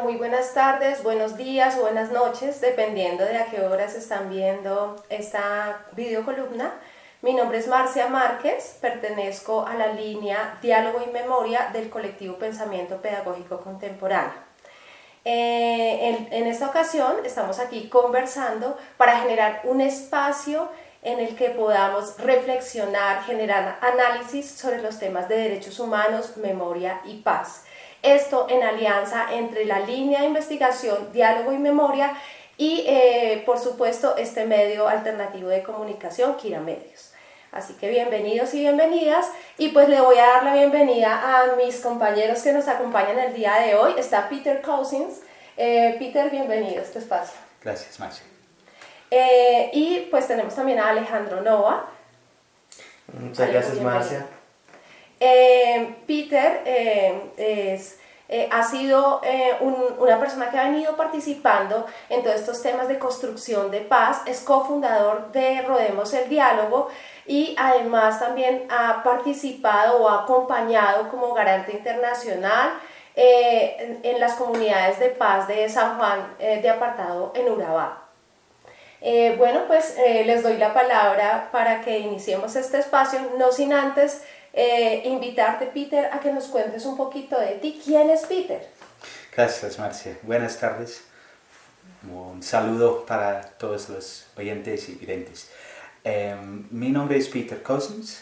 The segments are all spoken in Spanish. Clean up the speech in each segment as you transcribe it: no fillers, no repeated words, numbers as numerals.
muy buenas tardes, buenos días, buenas noches, dependiendo de a qué horas están viendo esta videocolumna. Mi nombre es Marcia Márquez, pertenezco a la línea Diálogo y Memoria del colectivo Pensamiento Pedagógico Contemporáneo. En esta ocasión estamos aquí conversando para generar un espacio en el que podamos reflexionar, generar análisis sobre los temas de derechos humanos, memoria y paz. Esto en alianza entre la línea de investigación Diálogo y Memoria y, por supuesto, este medio alternativo de comunicación, Kira Medios. Así que bienvenidos y bienvenidas, y pues le voy a dar la bienvenida a mis compañeros que nos acompañan el día de hoy. Está Peter Cousins. Peter, bienvenido a este espacio. Gracias, Marcia. Y pues tenemos también a Alejandro Nova. Muchas gracias, Marcia. Peter ha sido una persona que ha venido participando en todos estos temas de construcción de paz, es cofundador de Rodemos el Diálogo y además también ha participado o ha acompañado como garante internacional en las comunidades de paz de San Juan de Apartado en Urabá. Bueno, pues les doy la palabra para que iniciemos este espacio, no sin antes invitarte, Peter, a que nos cuentes un poquito de ti. ¿Quién es Peter? Gracias, Marcia. Buenas tardes. Un saludo para todos los oyentes y videntes. Mi nombre es Peter Cousins.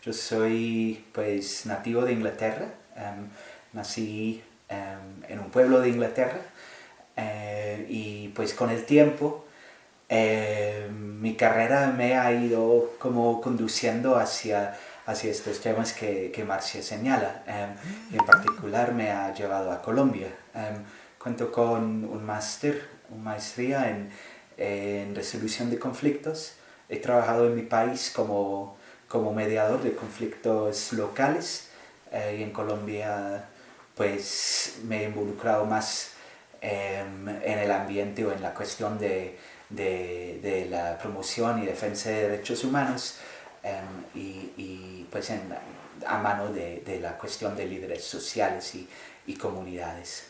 Yo soy pues nativo de Inglaterra. Nací en un pueblo de Inglaterra y pues con el tiempo mi carrera me ha ido como conduciendo hacia estos temas que Marcia señala. En particular me ha llevado a Colombia. Cuento con una maestría en resolución de conflictos. He trabajado en mi país como mediador de conflictos locales y en Colombia pues me he involucrado más en el ambiente o en la cuestión de la promoción y defensa de derechos humanos y pues a mano de la cuestión de líderes sociales y comunidades.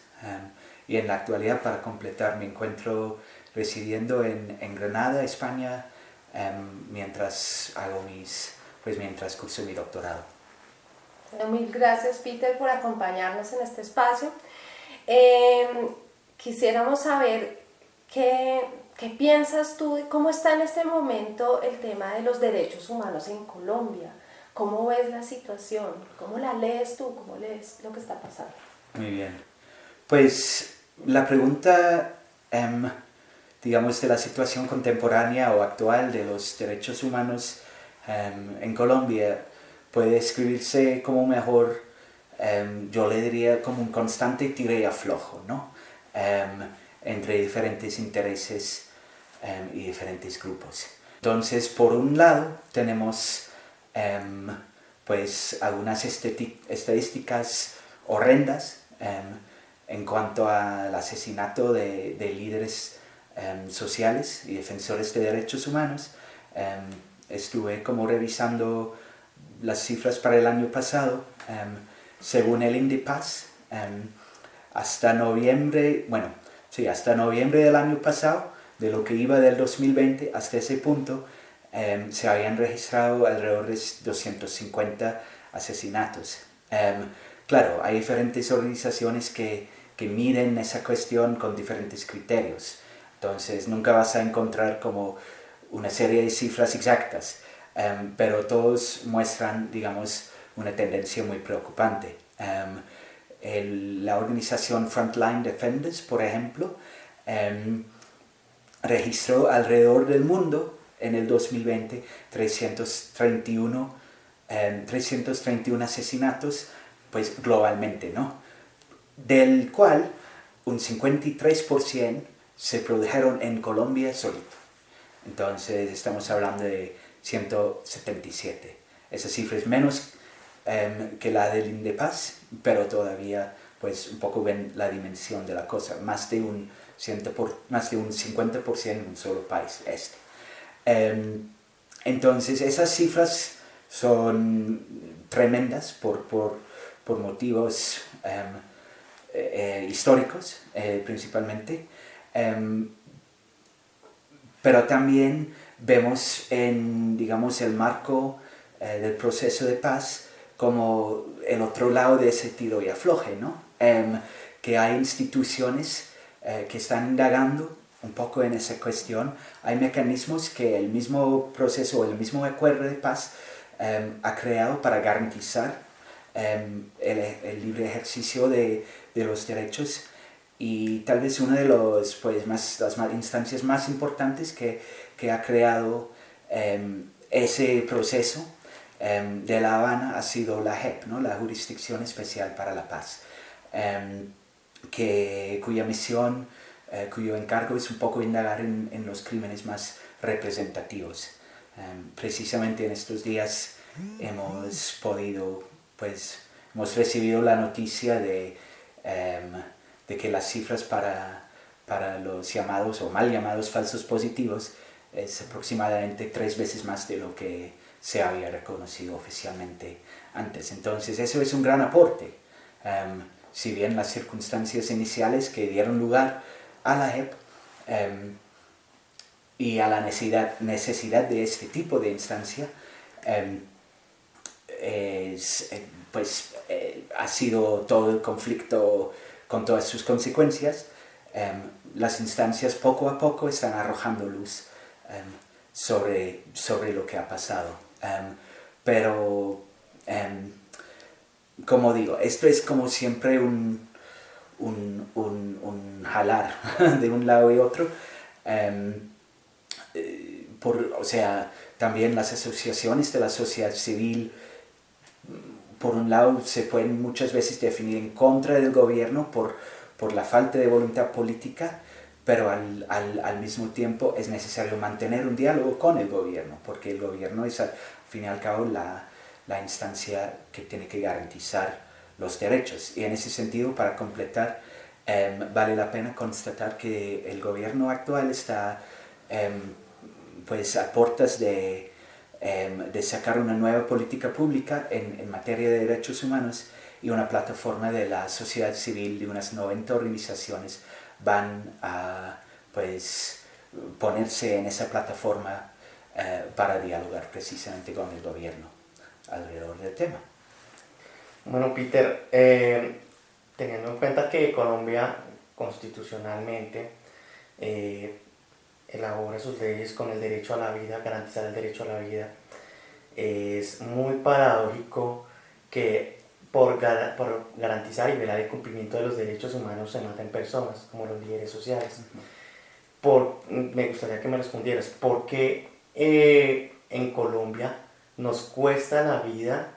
Y en la actualidad, para completar, me encuentro residiendo en Granada, España, mientras curso mi doctorado. Bueno, mil gracias, Peter, por acompañarnos en este espacio. Quisiéramos saber qué piensas tú, cómo está en este momento el tema de los derechos humanos en Colombia. ¿Cómo ves la situación? ¿Cómo la lees tú? ¿Cómo lees lo que está pasando? Muy bien. Pues la pregunta, digamos, de la situación contemporánea o actual de los derechos humanos en Colombia puede describirse como mejor, yo le diría como un constante tire y aflojo, ¿no? Entre diferentes intereses y diferentes grupos. Entonces, por un lado, tenemos pues algunas estadísticas horrendas en cuanto al asesinato de líderes sociales y defensores de derechos humanos. Estuve como revisando las cifras para el año pasado. Según el INDEPAZ, hasta noviembre del año pasado, de lo que iba del 2020 hasta ese punto, se habían registrado alrededor de 250 asesinatos. Claro, hay diferentes organizaciones que miden esa cuestión con diferentes criterios. Entonces, nunca vas a encontrar como una serie de cifras exactas, pero todos muestran, digamos, una tendencia muy preocupante. La organización Frontline Defenders, por ejemplo, registró alrededor del mundo en el 2020 331 asesinatos, pues globalmente, ¿no? Del cual un 53% se produjeron en Colombia solito. Entonces estamos hablando de 177. Esa cifra es menos que la del INDEPAZ, pero todavía pues un poco ven la dimensión de la cosa, más de un 50% en un solo país este. Entonces esas cifras son tremendas por motivos históricos principalmente, pero también vemos en, digamos, el marco del proceso de paz como el otro lado de ese tiro y afloje, ¿no? Que hay instituciones que están indagando un poco en esa cuestión. Hay mecanismos que el mismo proceso o el mismo acuerdo de paz ha creado para garantizar el libre ejercicio de los derechos, y tal vez una de las instancias más importantes que ha creado ese proceso de La Habana ha sido la JEP, ¿no? La Jurisdicción Especial para la Paz, cuya misión, cuyo encargo es un poco indagar en los crímenes más representativos. Precisamente en estos días hemos recibido la noticia de que las cifras para los llamados o mal llamados falsos positivos es aproximadamente 3 veces más de lo que se había reconocido oficialmente antes. Entonces eso es un gran aporte. Si bien las circunstancias iniciales que dieron lugar a la JEP y a la necesidad de este tipo de instancia ha sido todo el conflicto con todas sus consecuencias, las instancias poco a poco están arrojando luz sobre lo que ha pasado. Pero, como digo, esto es como siempre un jalar de un lado y otro. O sea, también las asociaciones de la sociedad civil, por un lado, se pueden muchas veces definir en contra del gobierno por la falta de voluntad política, pero al mismo tiempo es necesario mantener un diálogo con el gobierno, porque el gobierno es al fin y al cabo la instancia que tiene que garantizar los derechos. Y en ese sentido, para completar, vale la pena constatar que el gobierno actual está a puertas de sacar una nueva política pública en materia de derechos humanos, y una plataforma de la sociedad civil de unas 90 organizaciones van a ponerse en esa plataforma para dialogar precisamente con el gobierno alrededor del tema. Bueno, Peter, teniendo en cuenta que Colombia constitucionalmente elabora sus leyes con el derecho a la vida, garantizar el derecho a la vida, es muy paradójico que por garantizar y velar el cumplimiento de los derechos humanos se maten personas, como los líderes sociales. Me gustaría que me respondieras, ¿por qué en Colombia nos cuesta la vida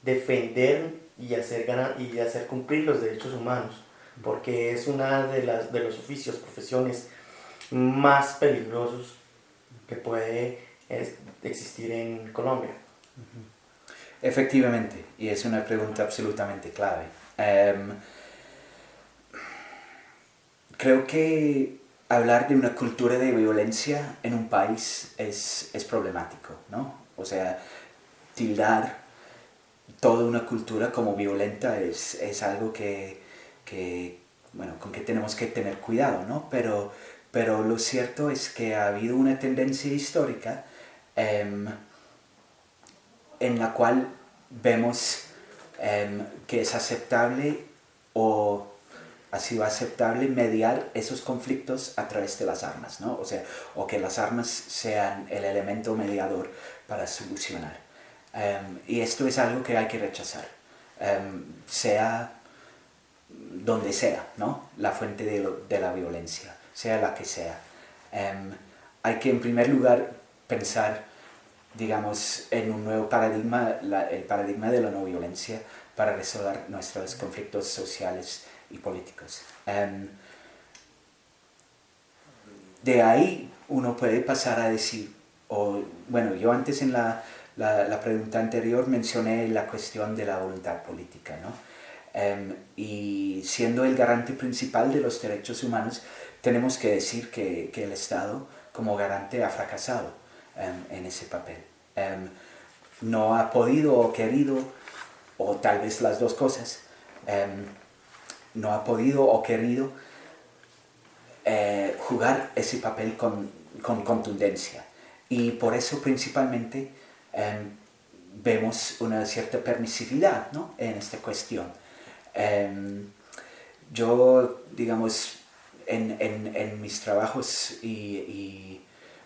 defender y hacer cumplir los derechos humanos? Porque es una de los oficios, profesiones más peligrosos que puede existir en Colombia. Efectivamente, y es una pregunta absolutamente clave. Creo que hablar de una cultura de violencia en un país es problemático, ¿no? O sea, tildar toda una cultura como violenta es algo con que tenemos que tener cuidado, ¿no? Pero lo cierto es que ha habido una tendencia histórica en la cual vemos que es aceptable o ha sido aceptable mediar esos conflictos a través de las armas, ¿no? O sea, o que las armas sean el elemento mediador para solucionar. Y esto es algo que hay que rechazar, sea donde sea, ¿no? La fuente de la violencia, sea la que sea. Hay que en primer lugar pensar, digamos, en un nuevo paradigma, el paradigma de la no violencia, para resolver nuestros conflictos sociales y políticos. De ahí uno puede pasar a decir, yo antes en la pregunta anterior mencioné la cuestión de la voluntad política, ¿no? Y siendo el garante principal de los derechos humanos, tenemos que decir que el Estado como garante ha fracasado en ese papel. No ha podido o querido, o tal vez las dos cosas, no ha podido o querido jugar ese papel con contundencia. Y por eso principalmente vemos una cierta permisividad, ¿no?, en esta cuestión. Yo, digamos, en mis trabajos y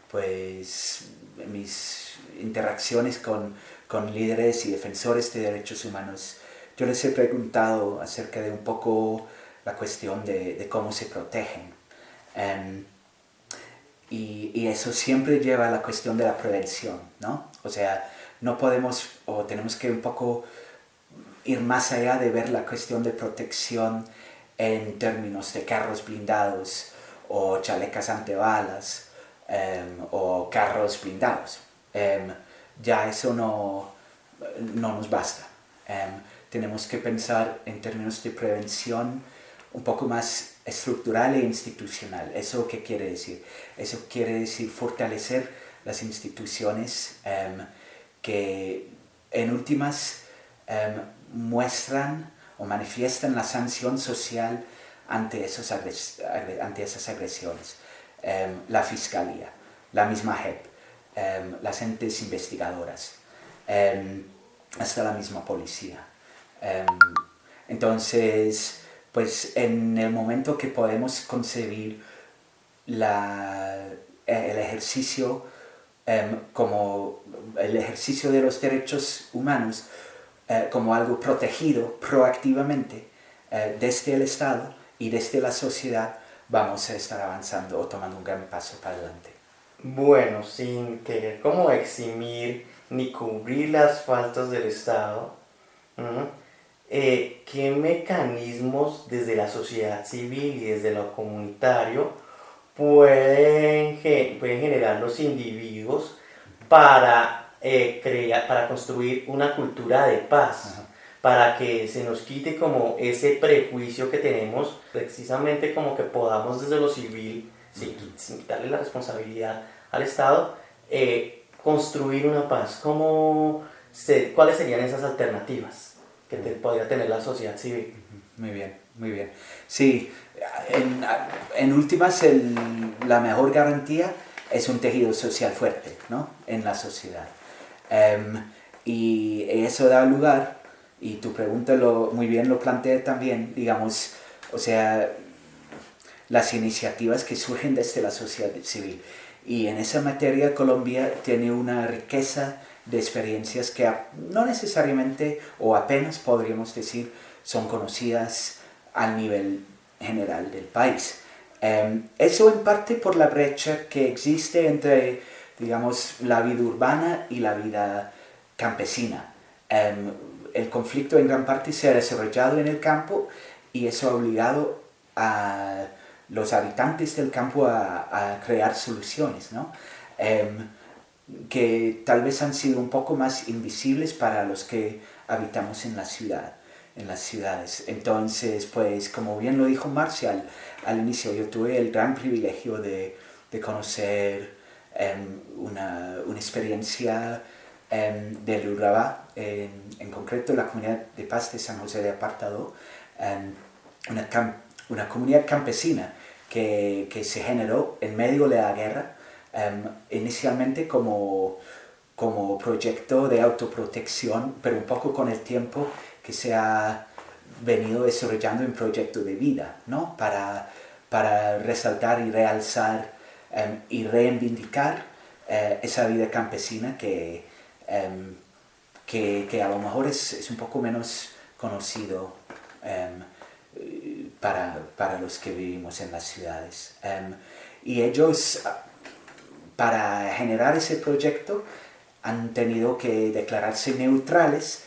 pues mis interacciones con líderes y defensores de derechos humanos, yo les he preguntado acerca de un poco la cuestión de cómo se protegen. Y eso siempre lleva a la cuestión de la prevención, ¿no? O sea, no podemos o tenemos que un poco ir más allá de ver la cuestión de protección en términos de carros blindados o chalecas antibalas o carros blindados. Ya eso no nos basta. Tenemos que pensar en términos de prevención un poco más estructural e institucional. ¿Eso qué quiere decir? Eso quiere decir fortalecer las instituciones que en últimas muestran o manifiestan la sanción social ante esas agresiones. La Fiscalía, la misma JEP, las entes investigadoras, hasta la misma policía. Entonces, pues en el momento que podemos concebir el ejercicio como el ejercicio de los derechos humanos como algo protegido proactivamente desde el Estado y desde la sociedad, vamos a estar avanzando o tomando un gran paso para adelante. Bueno, sin querer como eximir ni cubrir las faltas del Estado, ¿qué mecanismos desde la sociedad civil y desde lo comunitario pueden generar los individuos para para construir una cultura de paz? Ajá. Para que se nos quite como ese prejuicio que tenemos, precisamente como que podamos desde lo civil, sin quitarle la responsabilidad al Estado, construir una paz. ¿Cuáles serían esas alternativas que podría tener la sociedad civil? Muy bien, muy bien. Sí, en últimas la mejor garantía es un tejido social fuerte, ¿no?, en la sociedad. Y eso da lugar, y tu pregunta muy bien lo plantea también, digamos, o sea, las iniciativas que surgen desde la sociedad civil. Y en esa materia Colombia tiene una riqueza de experiencias que no necesariamente o apenas podríamos decir son conocidas al nivel general del país. Eso en parte por la brecha que existe entre, digamos, la vida urbana y la vida campesina. El conflicto en gran parte se ha desarrollado en el campo y eso ha obligado a los habitantes del campo a crear soluciones, ¿no?, que tal vez han sido un poco más invisibles para los que habitamos en las ciudades. Entonces, pues como bien lo dijo Marcial al inicio, yo tuve el gran privilegio de conocer una experiencia del Urabá, en concreto la comunidad de paz de San José de Apartadó, una comunidad campesina que se generó en medio de la guerra, inicialmente como proyecto de autoprotección, pero un poco con el tiempo que se ha venido desarrollando en proyecto de vida, ¿no?, para resaltar y realzar y reivindicar esa vida campesina que a lo mejor es un poco menos conocido para los que vivimos en las ciudades. Y ellos, para generar ese proyecto, han tenido que declararse neutrales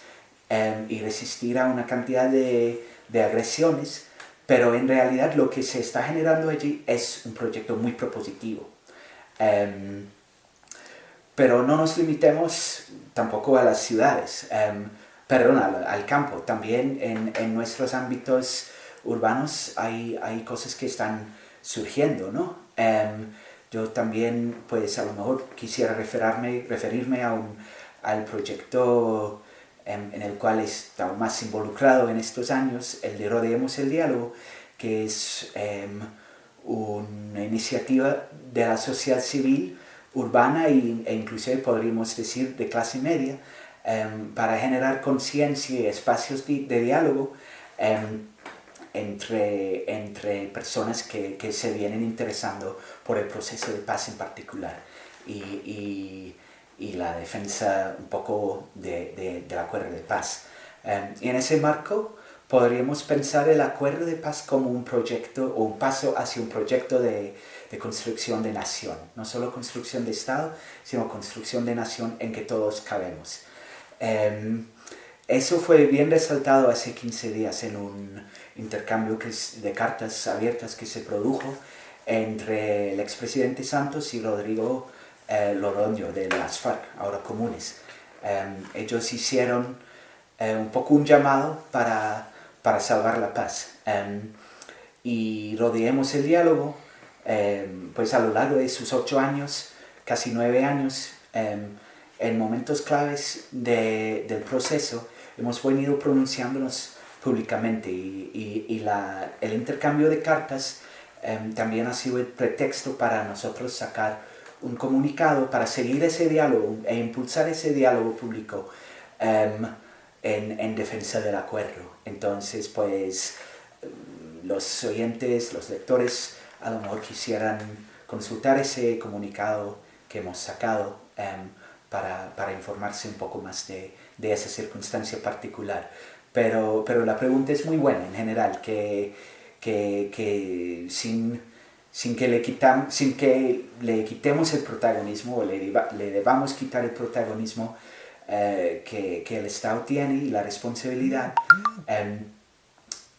y resistir a una cantidad de agresiones, pero en realidad lo que se está generando allí es un proyecto muy propositivo. Pero no nos limitemos tampoco a las ciudades, al campo. También en nuestros ámbitos urbanos hay cosas que están surgiendo, ¿no? Yo también, pues a lo mejor quisiera referirme al proyecto en el cual he estado más involucrado en estos años, el de Rodeemos el Diálogo, que es una iniciativa de la sociedad civil urbana e inclusive podríamos decir de clase media, para generar conciencia y espacios de diálogo entre personas que se vienen interesando por el proceso de paz en particular y la defensa un poco del acuerdo de paz. Y en ese marco podríamos pensar el acuerdo de paz como un proyecto o un paso hacia un proyecto de construcción de nación, no solo construcción de Estado, sino construcción de nación en que todos cabemos. Eso fue bien resaltado hace 15 días en un intercambio de cartas abiertas que se produjo entre el expresidente Santos y Rodrigo Loroño de las FARC, ahora comunes. Ellos hicieron un poco un llamado para salvar la paz. Y Rodeemos el Diálogo, pues a lo largo de sus 8 años, casi 9 años, en momentos claves del proceso, hemos venido pronunciándonos públicamente y el intercambio de cartas también ha sido el pretexto para nosotros sacar un comunicado para seguir ese diálogo e impulsar ese diálogo público en defensa del acuerdo. Entonces, pues, los oyentes, los lectores, a lo mejor quisieran consultar ese comunicado que hemos sacado para informarse un poco más de esa circunstancia particular. Pero la pregunta es muy buena en general, que sin que le quitemos el protagonismo o le debamos quitar el protagonismo que el Estado tiene y la responsabilidad.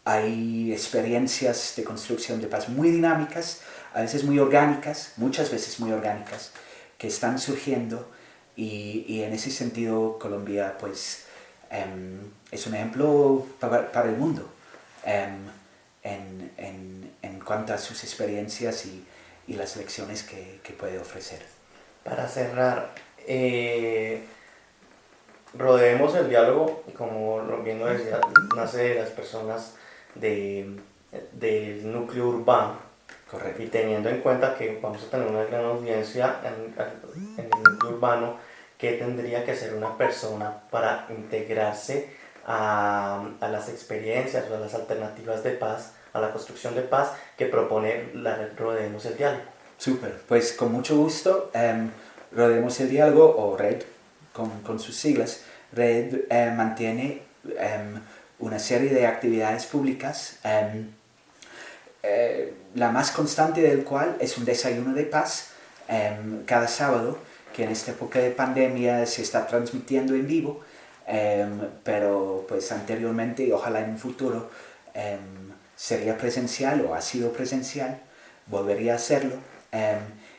Hay experiencias de construcción de paz muy dinámicas, a veces muy orgánicas, muchas veces muy orgánicas, que están surgiendo y en ese sentido Colombia pues es un ejemplo para el mundo en cuanto a sus experiencias y las lecciones que puede ofrecer. Para cerrar, Rodeemos el Diálogo, como bien lo decía, nace de las personas del núcleo urbano. Correcto. Y teniendo en cuenta que vamos a tener una gran audiencia en el núcleo urbano, ¿qué tendría que hacer una persona para integrarse a las experiencias o a las alternativas de paz, a la construcción de paz que propone la red Rodeemos el Diálogo? Súper, pues con mucho gusto, Rodeemos el Diálogo, o RED, con sus siglas. RED mantiene una serie de actividades públicas, la más constante del cual es un desayuno de paz cada sábado, que en esta época de pandemia se está transmitiendo en vivo, pero pues anteriormente y ojalá en un futuro sería presencial o ha sido presencial, volvería a hacerlo.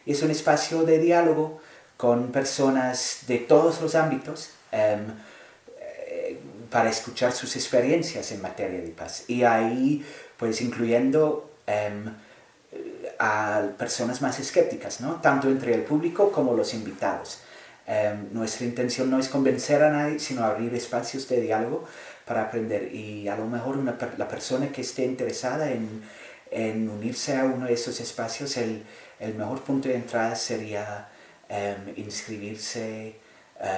Es un espacio de diálogo con personas de todos los ámbitos para escuchar sus experiencias en materia de paz, y ahí pues incluyendo a personas más escépticas, ¿no? Tanto entre el público como los invitados. Nuestra intención no es convencer a nadie, sino abrir espacios de diálogo para aprender, y a lo mejor la persona que esté interesada en unirse a uno de esos espacios, el mejor punto de entrada sería inscribirse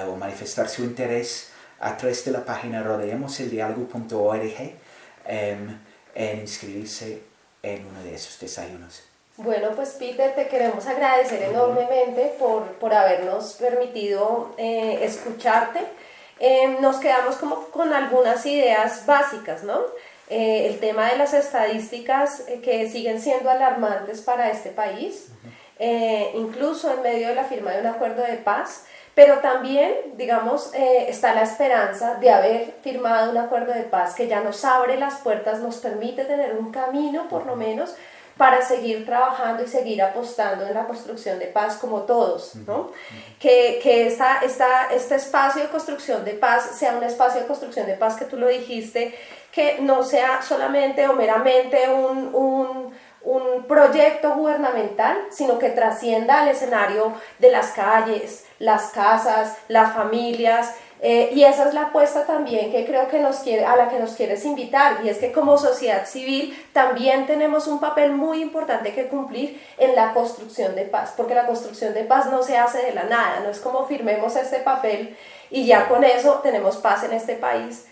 o manifestar su interés a través de la página rodeemoseldialogo.org en inscribirse en uno de esos desayunos. Bueno, pues Peter, te queremos agradecer enormemente por habernos permitido escucharte. Nos quedamos como con algunas ideas básicas, ¿no? El tema de las estadísticas que siguen siendo alarmantes para este país, incluso en medio de la firma de un acuerdo de paz, pero también, digamos, está la esperanza de haber firmado un acuerdo de paz que ya nos abre las puertas, nos permite tener un camino, por lo menos, para seguir trabajando y seguir apostando en la construcción de paz como todos, ¿no? Que este espacio de construcción de paz sea un espacio de construcción de paz que tú lo dijiste, que no sea solamente o meramente un proyecto gubernamental, sino que trascienda al escenario de las calles, las casas, las familias, Y esa es la apuesta también que creo que a la que nos quieres invitar, y es que como sociedad civil también tenemos un papel muy importante que cumplir en la construcción de paz, porque la construcción de paz no se hace de la nada, no es como firmemos este papel y ya con eso tenemos paz en este país.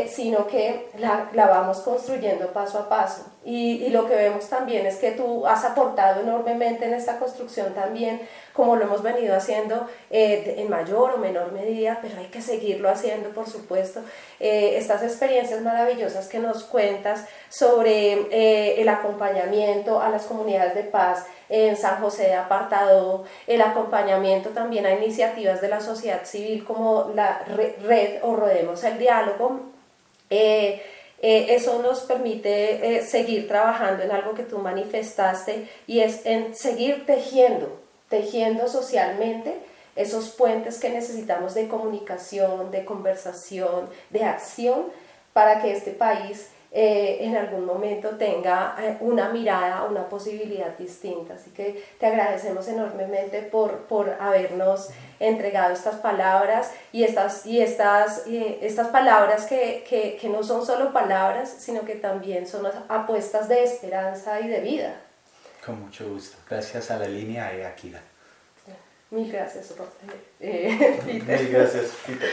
Sino que la vamos construyendo paso a paso. Y lo que vemos también es que tú has aportado enormemente en esta construcción también, como lo hemos venido haciendo en mayor o menor medida, pero hay que seguirlo haciendo, por supuesto. Estas experiencias maravillosas que nos cuentas sobre el acompañamiento a las comunidades de paz en San José de Apartadó, el acompañamiento también a iniciativas de la sociedad civil como la red o Rodemos el Diálogo, eso nos permite seguir trabajando en algo que tú manifestaste, y es en seguir tejiendo socialmente esos puentes que necesitamos de comunicación, de conversación, de acción, para que este país en algún momento tenga una mirada, una posibilidad distinta. Así que te agradecemos enormemente por habernos entregado estas palabras y estas palabras que no son solo palabras, sino que también son apuestas de esperanza y de vida. Con mucho gusto. Gracias a la línea y a Akira. Mil gracias, Peter. Mil gracias, Peter.